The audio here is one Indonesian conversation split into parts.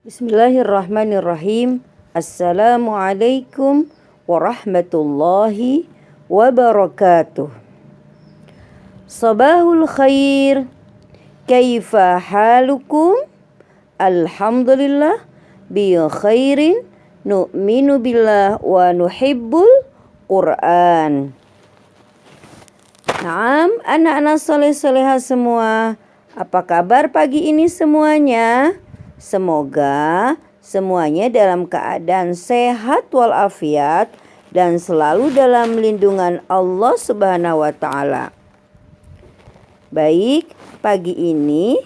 Bismillahirrahmanirrahim. Assalamualaikum warahmatullahi wabarakatuh. Sabahul khair. Kaifa halukum? Alhamdulillah bi khairin. Nu'minu billah wa nuhibbul Qur'an. Naam, anak-anak soleh-solehah semua. Apa kabar pagi ini semuanya? Semoga semuanya dalam keadaan sehat walafiat dan selalu dalam lindungan Allah Subhanahu wa taala. Baik, pagi ini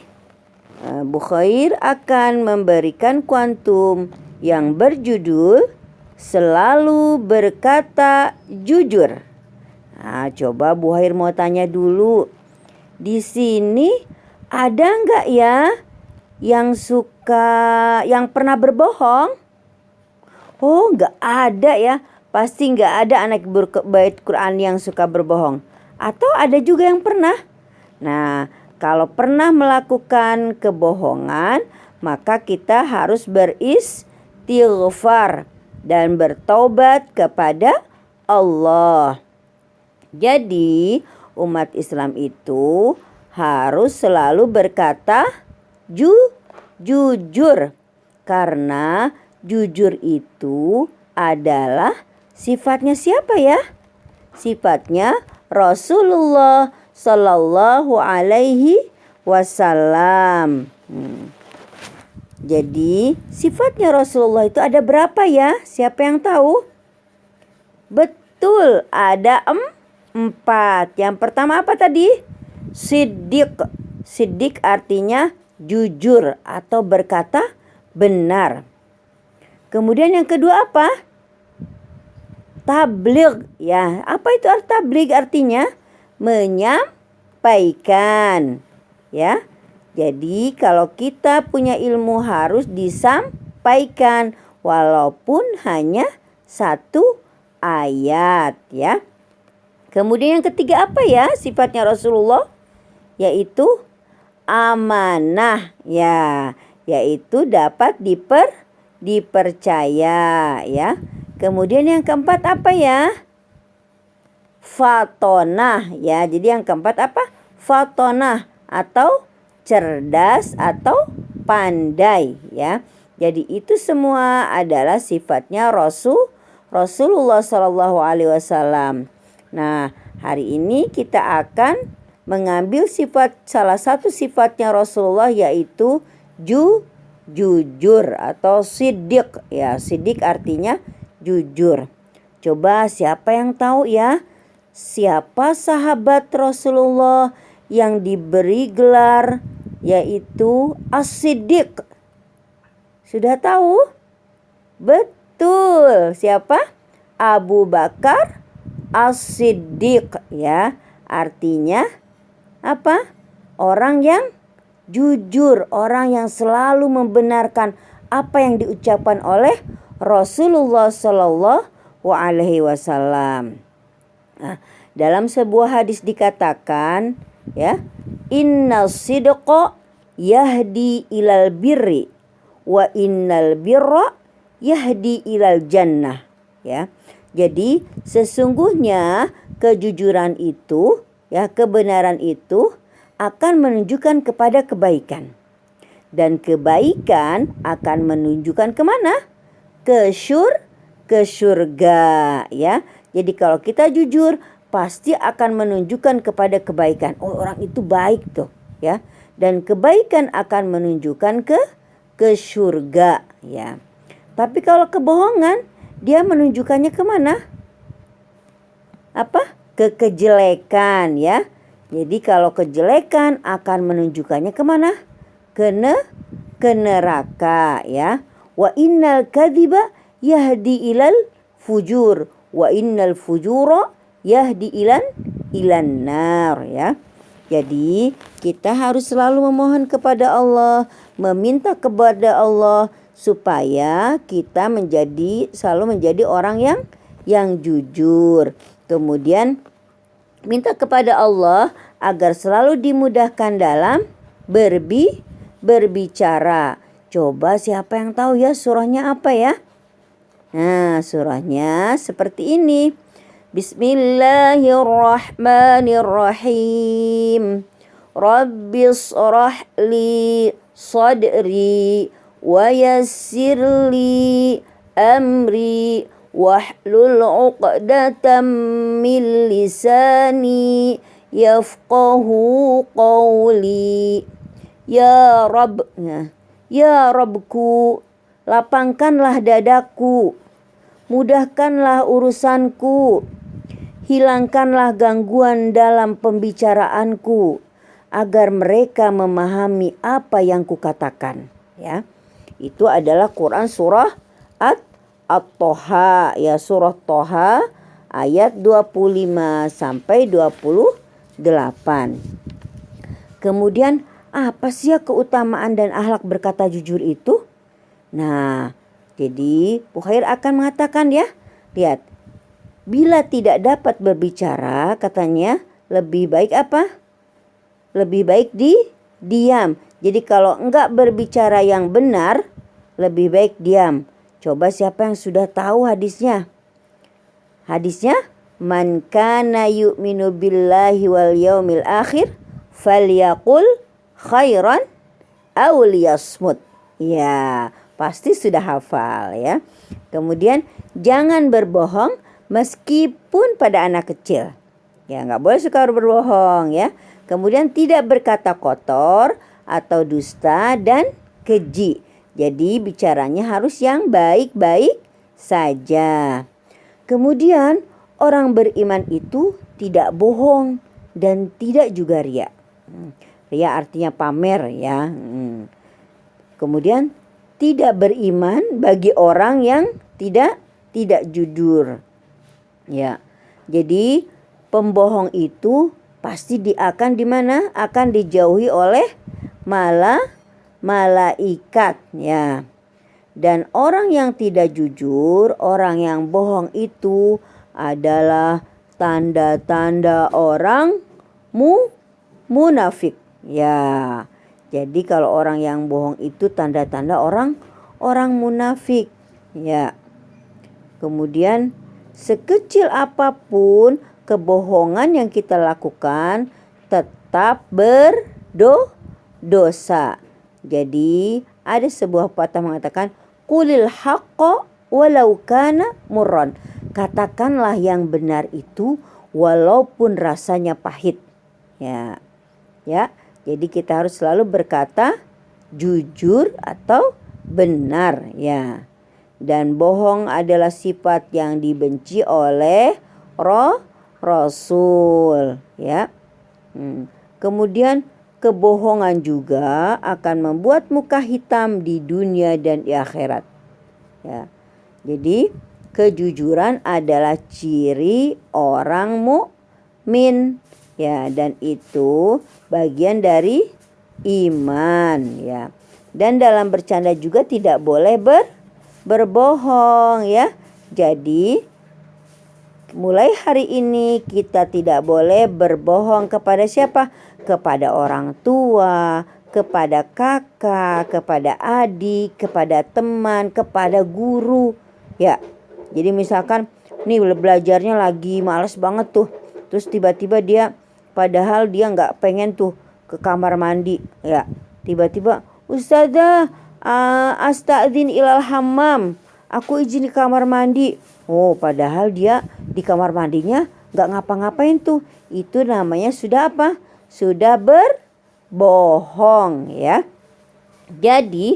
Bu Khair akan memberikan kuantum yang berjudul Selalu Berkata Jujur. Nah, coba Bu Khair mau tanya dulu. Di sini ada nggak ya yang pernah berbohong? Oh, nggak ada ya. Pasti nggak ada anak bait Quran yang suka berbohong. Atau ada juga yang pernah? Nah, kalau pernah melakukan kebohongan, maka kita harus beristighfar dan bertobat kepada Allah. Jadi, umat Islam itu harus selalu berkata jujur, karena jujur itu adalah sifatnya siapa ya? Sifatnya Rasulullah Sallallahu Alaihi Wasallam. Jadi sifatnya Rasulullah itu ada berapa ya? Siapa yang tahu? Betul, ada 4. Yang pertama apa tadi? Siddiq. Siddiq artinya jujur atau berkata benar. Kemudian yang kedua apa? Tabligh. Ya, apa itu tabligh artinya? Menyampaikan. Ya. Jadi kalau kita punya ilmu harus disampaikan walaupun hanya 1 ayat ya. Kemudian yang ketiga apa ya sifatnya Rasulullah? Yaitu amanah ya, yaitu dapat dipercaya ya. Kemudian yang keempat apa ya? Fatonah ya. Jadi yang keempat apa? Fatonah atau cerdas atau pandai ya. Jadi itu semua adalah sifatnya Rasulullah Sallallahu Alaihi Wasallam. Nah, hari ini kita akan mengambil salah satu sifatnya Rasulullah, yaitu jujur atau siddiq ya. Siddiq artinya jujur. Coba siapa yang tahu ya? Siapa sahabat Rasulullah yang diberi gelar yaitu As-Siddiq? Sudah tahu? Betul. Siapa? Abu Bakar As-Siddiq ya. Artinya apa? Orang yang jujur, orang yang selalu membenarkan apa yang diucapkan oleh Rasulullah Sallallahu Alaihi Wasallam. Nah, dalam sebuah hadis dikatakan ya, innas sidqa yahdi ilal birri wa innal birra yahdi ilal jannah ya. Jadi sesungguhnya kejujuran itu ya, kebenaran itu akan menunjukkan kepada kebaikan. Dan kebaikan akan menunjukkan kemana? Ke surga ya. Jadi kalau kita jujur pasti akan menunjukkan kepada kebaikan. Oh, orang itu baik tuh ya. Dan kebaikan akan menunjukkan ke surga ya. Tapi kalau kebohongan dia menunjukkannya kemana? Apa? Ke kejelekan ya. Jadi kalau kejelekan akan menunjukkannya kemana? Ke neraka ya. Wa innal kadhiba yahdi ilal fujur wa innal fujura yahdi ilan nar ya. Jadi kita harus selalu memohon kepada Allah, meminta kepada Allah supaya kita selalu menjadi orang yang jujur. Kemudian Minta kepada Allah agar selalu dimudahkan dalam berbicara. Coba siapa yang tahu ya surahnya apa ya? Nah, surahnya seperti ini. Bismillahirrahmanirrahim. Rabbishrah li sadri wa yassir li amri wahlul 'uqdatam min lisani yafqahu qawli. Ya Rabb, ya Rabbku, lapangkanlah dadaku, mudahkanlah urusanku, hilangkanlah gangguan dalam pembicaraanku, agar mereka memahami apa yang kukatakan. Ya, itu adalah Quran surah At-Toha, ya, surah Toha ayat 25 sampai 28. Kemudian apa sih ya keutamaan dan akhlak berkata jujur itu? Nah, jadi Bukhair akan mengatakan ya, lihat, bila tidak dapat berbicara, katanya lebih baik apa? Lebih baik diam. Jadi kalau enggak berbicara yang benar, lebih baik diam. Coba siapa yang sudah tahu hadisnya? Hadisnya, man kana yu'minu billahi wal yaumil akhir falyaqul khairan aw liyasmut. Ya, pasti sudah hafal ya. Kemudian jangan berbohong meskipun pada anak kecil. Ya, nggak boleh suka berbohong ya. Kemudian tidak berkata kotor atau dusta dan keji. Jadi bicaranya harus yang baik-baik saja. Kemudian orang beriman itu tidak bohong dan tidak juga ria. Ria artinya pamer ya. Kemudian tidak beriman bagi orang yang tidak jujur. Ya. Jadi pembohong itu pasti akan di mana? Akan dijauhi oleh malaikat ya. Dan orang yang tidak jujur, orang yang bohong itu adalah tanda-tanda orang munafik. Ya. Jadi kalau orang yang bohong itu tanda-tanda orang munafik. Ya. Kemudian sekecil apapun kebohongan yang kita lakukan tetap berdosa. Jadi ada sebuah patah mengatakan qulil haqqo walau kana murran. Katakanlah yang benar itu walaupun rasanya pahit. Ya. Ya. Jadi kita harus selalu berkata jujur atau benar ya. Dan bohong adalah sifat yang dibenci oleh Rasul ya. Kemudian kebohongan juga akan membuat muka hitam di dunia dan di akhirat. Ya. Jadi kejujuran adalah ciri orang mukmin ya, dan itu bagian dari iman ya. Dan dalam bercanda juga tidak boleh berbohong ya. Jadi mulai hari ini kita tidak boleh berbohong kepada siapa? Kepada orang tua, kepada kakak, kepada adik, kepada teman, kepada guru. Ya, jadi misalkan nih belajarnya lagi malas banget tuh. Terus tiba-tiba dia, padahal dia nggak pengen tuh ke kamar mandi. Ya, tiba-tiba, Ustazah, astadzin ilal hammam. Aku izin di kamar mandi. Oh, padahal dia di kamar mandinya nggak ngapa-ngapain tuh. Itu namanya sudah apa? Sudah berbohong ya. Jadi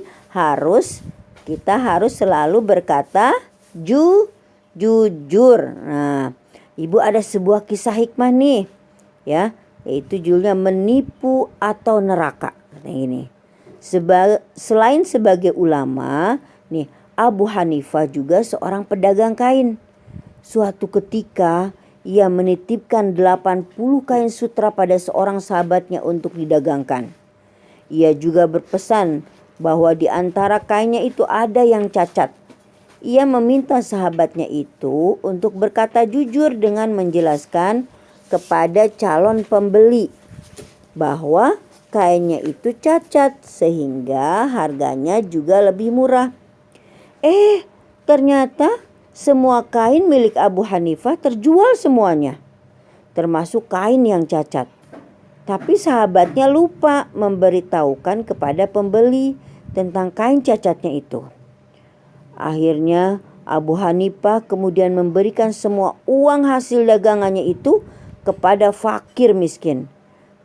kita harus selalu berkata jujur. Nah, Ibu ada sebuah kisah hikmah nih ya, yaitu judulnya menipu atau neraka. Ini selain sebagai ulama nih, Abu Hanifah juga seorang pedagang kain. Suatu ketika ia menitipkan 80 kain sutra pada seorang sahabatnya untuk didagangkan. Ia juga berpesan bahwa di antara kainnya itu ada yang cacat. Ia meminta sahabatnya itu untuk berkata jujur dengan menjelaskan kepada calon pembeli bahwa kainnya itu cacat sehingga harganya juga lebih murah. Ternyata semua kain milik Abu Hanifah terjual semuanya, termasuk kain yang cacat. Tapi sahabatnya lupa memberitahukan kepada pembeli tentang kain cacatnya itu. Akhirnya Abu Hanifah kemudian memberikan semua uang hasil dagangannya itu kepada fakir miskin,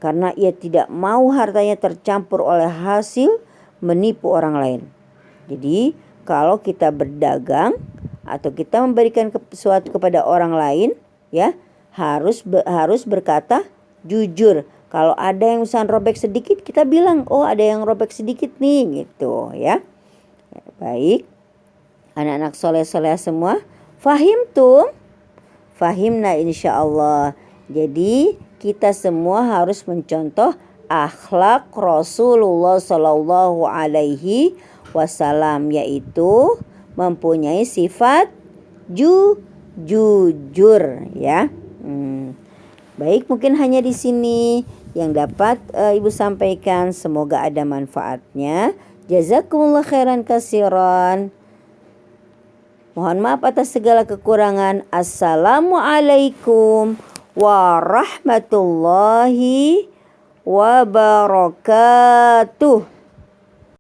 karena ia tidak mau hartanya tercampur oleh hasil menipu orang lain. Jadi kalau kita berdagang atau kita memberikan sesuatu kepada orang lain, ya harus berkata jujur. Kalau ada yang misalnya robek sedikit, kita bilang, oh ada yang robek sedikit nih, gitu ya. Baik, anak-anak soleh-soleh semua, fahim tuh? Fahimna insya Allah. Jadi kita semua harus mencontoh akhlak Rasulullah Sallallahu Alaihi Wasallam, yaitu mempunyai sifat jujur ya. Baik, mungkin hanya di sini yang dapat Ibu sampaikan. Semoga ada manfaatnya. Jazakumullah khairan katsiran. Mohon maaf atas segala kekurangan. Assalamualaikum warahmatullahi wabarakatuh.